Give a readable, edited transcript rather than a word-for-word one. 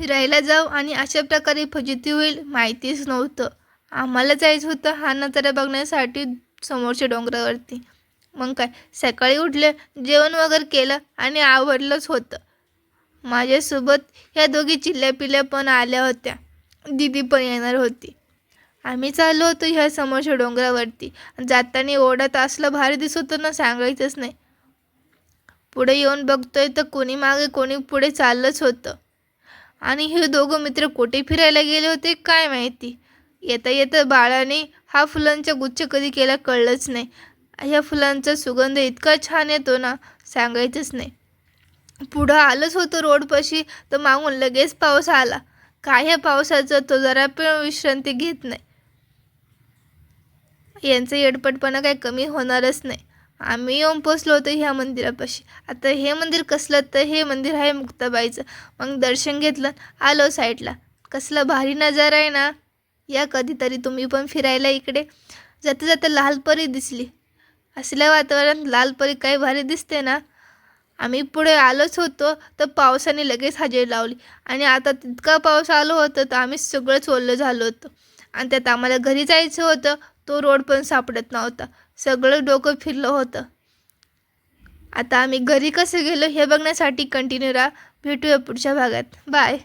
फिरायला जाऊ आणि अशा प्रकारे फजिती होईल माहितीच नव्हतं. आम्हाला जायचं होतं हा नजारा बघण्यासाठी समोरच्या डोंगरावरती. मग काय, सकाळी उठले, जेवण वगैरे केलं आणि आवडलंच होतं. माझ्यासोबत ह्या दोघी चिल्ल्या-पिल्ल्या पण आल्या होत्या. दीदी पण येणार होती. आम्ही चाललो होतो ह्या समोरच्या डोंगरावरती. जाताना ओढ्यात असलं भारी दिसत होतं ना, सांगायचंच नाही. पुढे येऊन बघतोय तर कोणी मागे कोणी पुढे चाललंच होतं. आणि हे दोघं मित्र कुठे फिरायला गेले होते काय माहिती. येता येता बाळाने हा फुलांचा गुच्छ कधी केला कळलंच नाही. ह्या फुलांचा सुगंध इतका छान येतो ना, सांगायचंच नाही. पुढं आलंच होतं रोडपाशी तर मागून लगेच पाऊस आला. काय ह्या पावसाचं तो जरा पण विश्रांती घेत नाही. यांचं येडपटपणा काही कमी होणारच नाही. आम्ही येऊन पोचलो होतो ह्या मंदिरापाशी. आता हे मंदिर कसलं, तर हे मंदिर आहे मुक्ताबाईचं. मग दर्शन घेतलं, आलो साईडला. कसला भारी नजारा आहे ना. या कधीतरी तुम्ही पण फिरायला इकडे. जाता जाता लालपरी दिसली. असल्या वातावरणात लालपरी काय भारी दिसते ना. आम्ही पुढे आलोच होतो तर पावसाने लगेच हजेरी लावली. आणि आता तितका पाऊस आलो होतं तर आम्ही सगळंच ओलं झालो होतो. आणि त्यात आम्हाला घरी जायचं होतं. तो रोड पण सापडत नव्हता. सगळं डोकं फिरलं होतं. आता आम्ही घरी कसं गेलो हे बघण्यासाठी कंटिन्यू राहा. भेटूया पुढच्या भागात. बाय.